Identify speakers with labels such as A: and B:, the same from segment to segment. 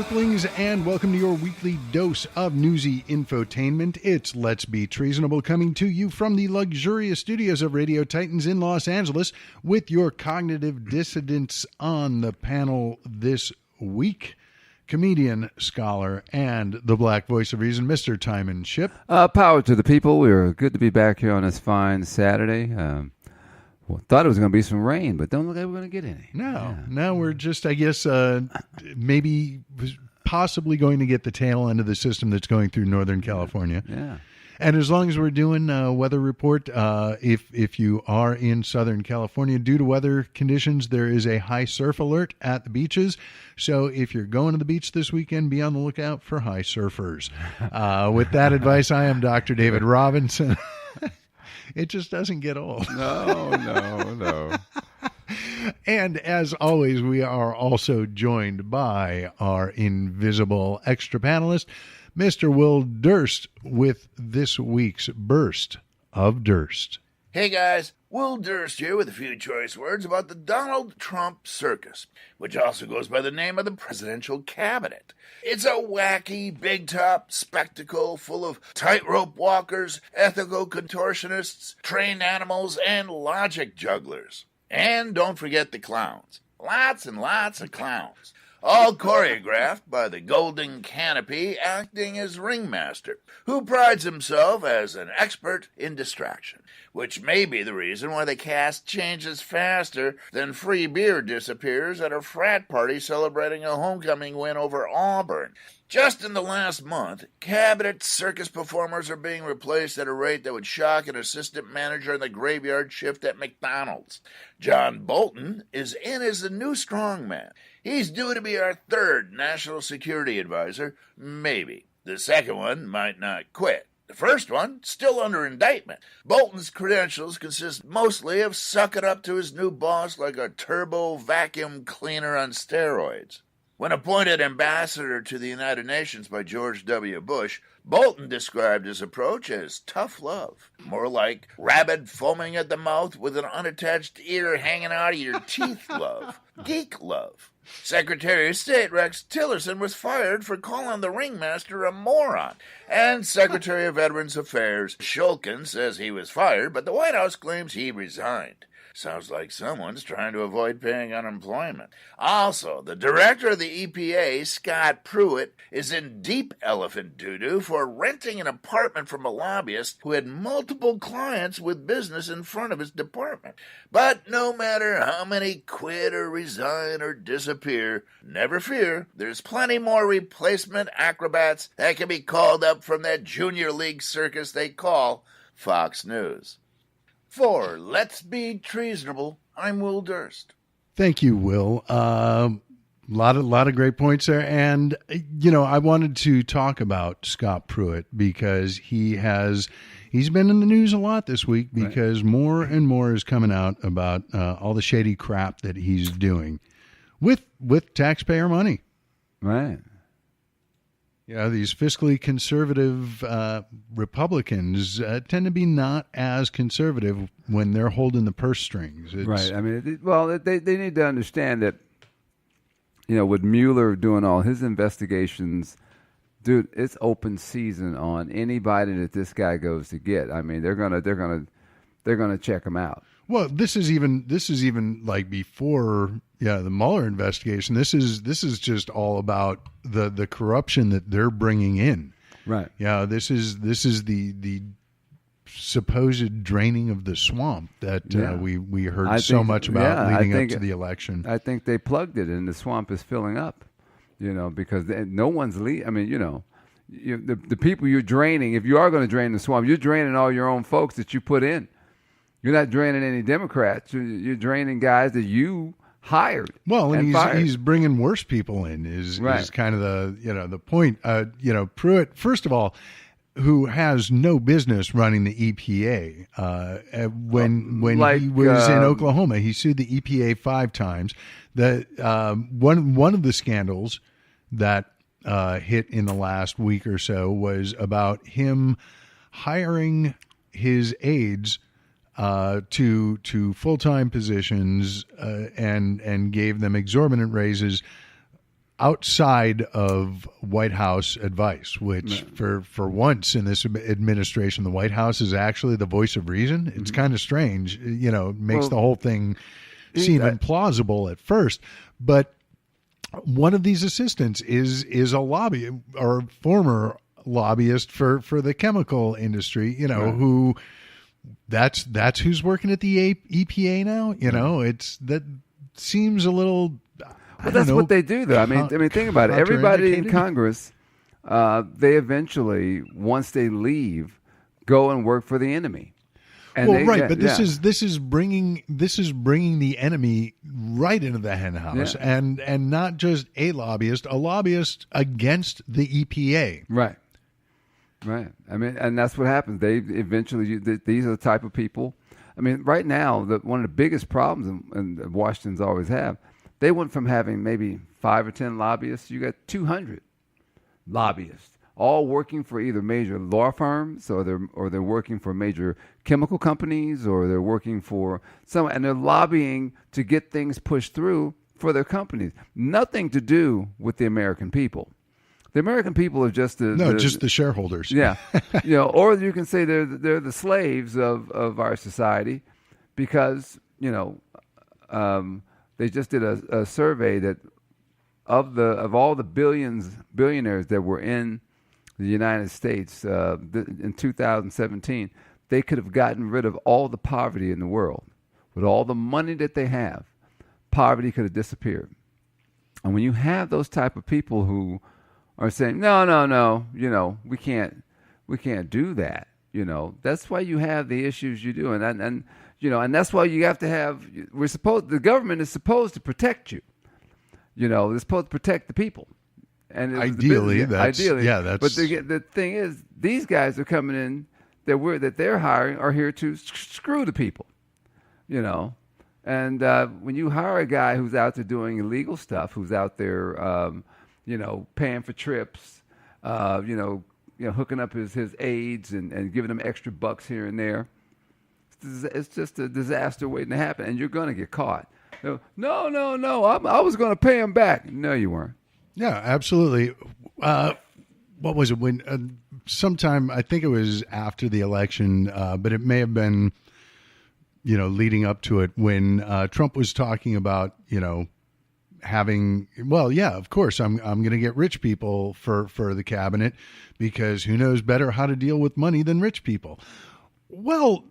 A: Earthlings, and welcome to your weekly dose of newsy infotainment. It's Let's Be Treasonable, coming to you from the luxurious studios of Radio Titans in Los Angeles, with your cognitive dissidents on the panel this week. Comedian, scholar, and the black voice of reason, Mr. Tymon Shipp.
B: Power to the people. We're good to be back here on this fine Saturday. Thought it was going to be some rain, but don't look like we're going to get any.
A: No, we're just, I guess, maybe possibly going to get the tail end of the system that's going through Northern California.
B: Yeah.
A: And as long as we're doing weather report, if you are in Southern California, due to weather conditions, there is a high surf alert at the beaches. So if you're going to the beach this weekend, be on the lookout for high surfers. With that advice, I am Dr. David Robinson. It just doesn't get old.
B: No.
A: And as always, we are also joined by our invisible extra panelist, Mr. Will Durst, with this week's Burst of Durst.
C: Hey guys, Will Durst here with a few choice words about the Donald Trump circus, which also goes by the name of the presidential cabinet. It's a wacky, big-top spectacle full of tightrope walkers, ethical contortionists, trained animals, and logic jugglers. And don't forget the clowns. Lots and lots of clowns. All choreographed by the Golden Canopy acting as ringmaster, who prides himself as an expert in distraction, which may be the reason why the cast changes faster than free beer disappears at a frat party celebrating a homecoming win over Auburn. Just in the last month, cabinet circus performers are being replaced at a rate that would shock an assistant manager on the graveyard shift at McDonald's. John Bolton is in as the new strongman. He's due to be our third national security advisor, maybe. The second one might not quit. The first one, still under indictment. Bolton's credentials consist mostly of sucking up to his new boss like a turbo vacuum cleaner on steroids. When appointed ambassador to the United Nations by George W. Bush, Bolton described his approach as tough love, more like rabid foaming at the mouth with an unattached ear hanging out of your teeth love, geek love. Secretary of State Rex Tillerson was fired for calling the ringmaster a moron, and Secretary of Veterans Affairs Shulkin says he was fired, but the White House claims he resigned. Sounds like someone's trying to avoid paying unemployment. Also, the director of the EPA, Scott Pruitt, is in deep elephant doo-doo for renting an apartment from a lobbyist who had multiple clients with business in front of his department. But no matter how many quit or resign or disappear, never fear, there's plenty more replacement acrobats that can be called up from that junior league circus they call Fox News. For Let's Be Treasonable, I'm Will Durst.
A: Thank you, Will. Lot of great points there. And, I wanted to talk about Scott Pruitt because he's been in the news a lot this week because more and more is coming out about all the shady crap that he's doing with taxpayer money.
B: Right.
A: These fiscally conservative Republicans tend to be not as conservative when they're holding the purse strings.
B: Right. I mean, they need to understand that, with Mueller doing all his investigations, dude, it's open season on anybody that this guy goes to get. I mean, they're gonna check him out.
A: Well, this is even like before, the Mueller investigation. This is just all about the corruption that they're bringing in.
B: Right.
A: Yeah. This is the supposed draining of the swamp that we heard so much about leading up to the election.
B: I think they plugged it, and the swamp is filling up. Because no one's leaving. I mean, the people you're draining. If you are going to drain the swamp, you're draining all your own folks that you put in. You're not draining any Democrats. You're draining guys that you hired.
A: Well, and he's bringing worse people in. Is kind of the point. Pruitt, first of all, who has no business running the EPA. When he was in Oklahoma, he sued the EPA 5 times. One of the scandals that hit in the last week or so was about him hiring his aides to full-time positions and gave them exorbitant raises outside of White House advice, which for once in this administration, the White House is actually the voice of reason. It's kind of strange, makes the whole thing seem implausible at first. But one of these assistants is a lobby or former lobbyist for the chemical industry, who that's who's working at the EPA now. It's that seems a little.
B: Well, that's what they do, though. I mean, think about it. Everybody in Congress, they eventually, once they leave, go and work for the enemy. And
A: this is bringing the enemy right into the hen house, and not just a lobbyist against the EPA.
B: Right. Right. I mean, and that's what happens. They eventually, these are the type of people. I mean, right now, one of the biggest problems, and Washington's always have. They went from having maybe 5 or 10 lobbyists. You got 200 lobbyists, all working for either major law firms, or they're working for major chemical companies, or they're working for and they're lobbying to get things pushed through for their companies. Nothing to do with the American people. The American people are just
A: just the shareholders.
B: Yeah, or you can say they're the slaves of our society, because they just did a survey that of all the billionaires that were in the United States in 2017, they could have gotten rid of all the poverty in the world. With all the money that they have, poverty could have disappeared. And when you have those type of people who are saying, no, we can't do that. That's why you have the issues you do, and that's why you have to have. The government is supposed to protect you. They're supposed to protect the people, and
A: ideally. But
B: the thing is, these guys are coming in that they're hiring are here to screw the people. And when you hire a guy who's out there doing illegal stuff, who's out there, paying for trips, hooking up his aides and giving them extra bucks here and there. It's just a disaster waiting to happen, and you're going to get caught. No, I was going to pay him back. No, you weren't.
A: Yeah, absolutely. What was it when? Sometime, I think it was after the election, but it may have been, leading up to it, when Trump was talking about, having, of course, I'm going to get rich people for the cabinet, because who knows better how to deal with money than rich people. Well,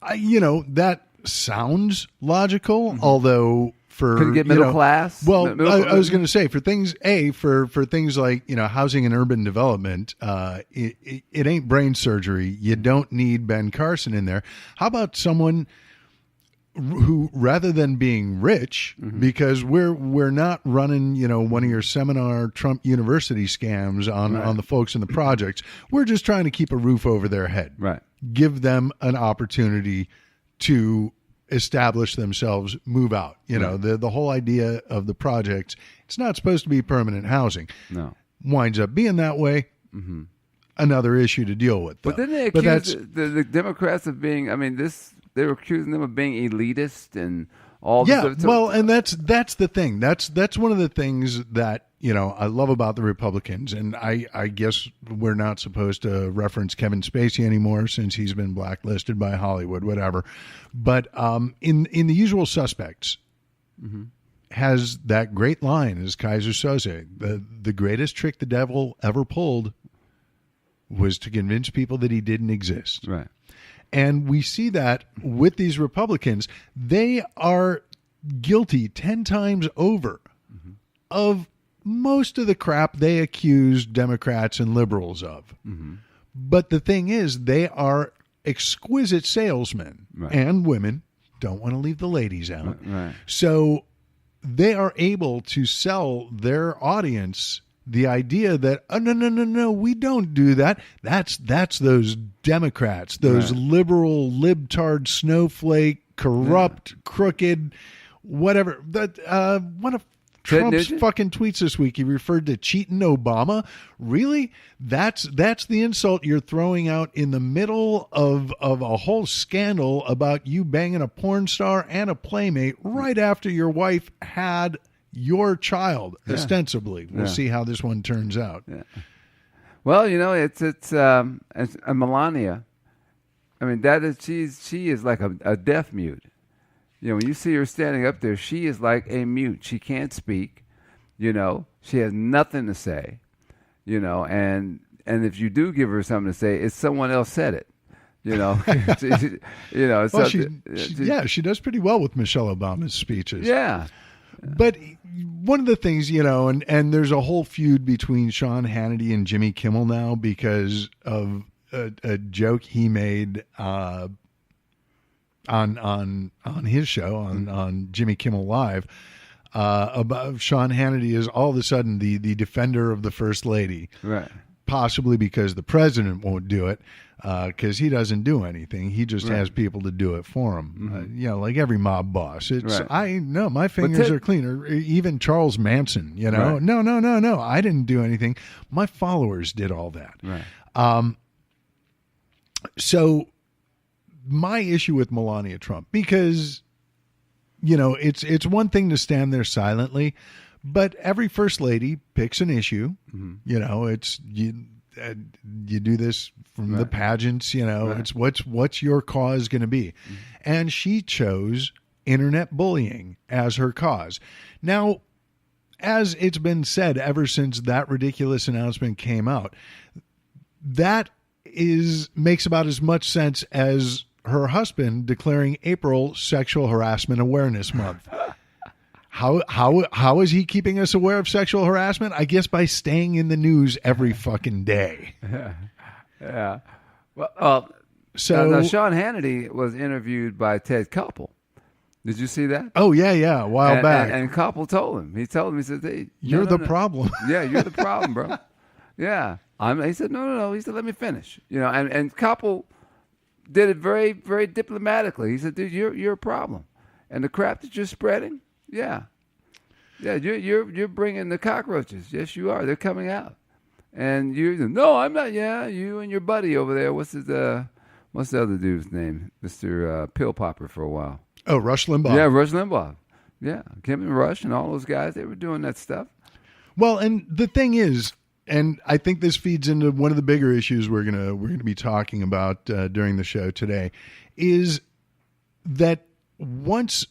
A: that sounds logical, although
B: could get middle class.
A: Well, I was going to say for things like housing and urban development, it ain't brain surgery. You don't need Ben Carson in there. How about someone who, rather than being rich, because we're not running one of your seminar Trump University scams on the folks in the projects. We're just trying to keep a roof over their head.
B: Right.
A: Give them an opportunity to establish themselves, move out. The whole idea of the projects, it's not supposed to be permanent housing.
B: No.
A: Winds up being that way. Mm-hmm. Another issue to deal with. Though.
B: But then they accuse the Democrats of being, they were accusing them of being elitist and all this stuff.
A: Well, and that's the thing. That's one of the things that, I love about the Republicans. And I guess we're not supposed to reference Kevin Spacey anymore since he's been blacklisted by Hollywood, whatever. But in The Usual Suspects has that great line, as Kaiser Soze, the greatest trick the devil ever pulled was to convince people that he didn't exist.
B: Right.
A: And we see that with these Republicans. They are guilty 10 times over of most of the crap they accuse Democrats and liberals of. But the thing is, they are exquisite salesmen, and women. Don't want to leave the ladies out.
B: Right.
A: So they are able to sell their audience the idea that, no, we don't do that. That's those Democrats, those liberal, libtard, snowflake, corrupt, crooked, whatever. One of Trump's fucking tweets this week, he referred to cheating Obama. Really? That's the insult you're throwing out in the middle of a whole scandal about you banging a porn star and a playmate right after your wife had your child, ostensibly. We'll see how this one turns out.
B: Yeah. Well, it's Melania. I mean, she is like a deaf mute. When you see her standing up there, she is like a mute. She can't speak. She has nothing to say. And if you do give her something to say, it's someone else said it.
A: She does pretty well with Michelle Obama's speeches.
B: Yeah.
A: But one of the things, and there's a whole feud between Sean Hannity and Jimmy Kimmel now because of a joke he made on his show on Jimmy Kimmel Live about Sean Hannity is all of a sudden the defender of the first lady,
B: right?
A: Possibly because the president won't do it, because he doesn't do anything. He just has people to do it for him. Like every mob boss. It's I know my fingers are clean. Or even Charles Manson. No. I didn't do anything. My followers did all that.
B: Right.
A: So my issue with Melania Trump, because it's one thing to stand there silently. But every first lady picks an issue. It's you do this from the pageants. It's what's your cause going to be, and she chose internet bullying as her cause. Now, as it's been said ever since that ridiculous announcement came out, that makes about as much sense as her husband declaring April Sexual Harassment Awareness Month. How is he keeping us aware of sexual harassment? I guess by staying in the news every fucking day.
B: Yeah. Well, now Sean Hannity was interviewed by Ted Koppel. Did you see that?
A: Oh, yeah, a while back.
B: And Koppel told him. He said, hey,
A: you're the problem.
B: Yeah, you're the problem, bro. Yeah. He said, no. He said, let me finish. And Koppel did it very, very diplomatically. He said, dude, you're a problem. And the crap that you're spreading, yeah, you're bringing the cockroaches. Yes, you are. They're coming out, and no, I'm not. Yeah, you and your buddy over there. What's the other dude's name? Mr. Pill Popper for a while.
A: Oh, Rush Limbaugh.
B: Yeah, Rush Limbaugh. Yeah, Kim and Rush and all those guys. They were doing that stuff.
A: Well, and the thing is, and I think this feeds into one of the bigger issues we're gonna be talking about during the show today, is that once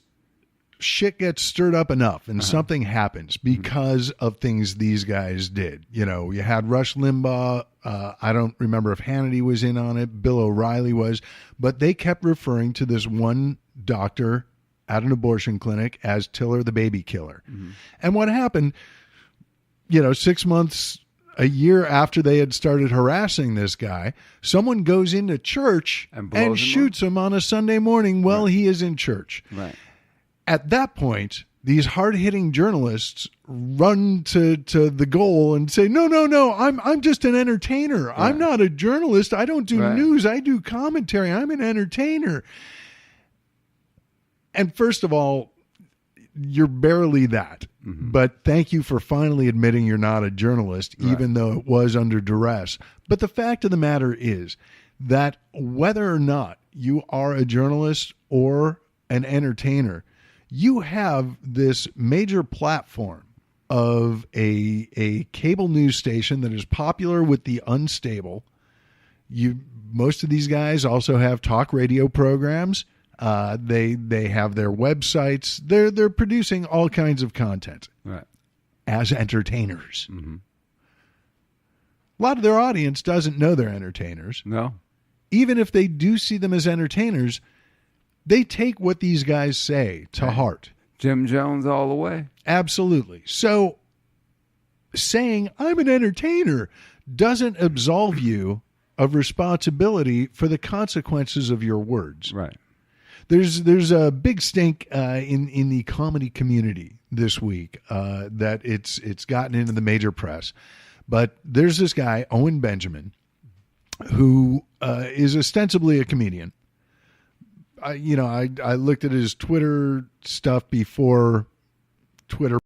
A: shit gets stirred up enough and something happens because of things these guys did. You had Rush Limbaugh. I don't remember if Hannity was in on it. Bill O'Reilly was. But they kept referring to this one doctor at an abortion clinic as Tiller the baby killer. And what happened, 6 months, a year after they had started harassing this guy, someone goes into church and shoots him on a Sunday morning while he is in church.
B: Right.
A: At that point, these hard-hitting journalists run to the goal and say, no, I'm just an entertainer. Right. I'm not a journalist. I don't do news. I do commentary. I'm an entertainer. And first of all, you're barely that. But thank you for finally admitting you're not a journalist, even though it was under duress. But the fact of the matter is that whether or not you are a journalist or an entertainer, you have this major platform of a cable news station that is popular with the unstable. Most of these guys also have talk radio programs. They have their websites. They're producing all kinds of content as entertainers. A lot of their audience doesn't know they're entertainers.
B: No.
A: Even if they do see them as entertainers, they take what these guys say to heart.
B: Jim Jones all the way.
A: Absolutely. So saying I'm an entertainer doesn't absolve you of responsibility for the consequences of your words.
B: Right.
A: There's a big stink in the comedy community this week that it's gotten into the major press. But there's this guy, Owen Benjamin, who is ostensibly a comedian. I looked at his Twitter stuff before Twitter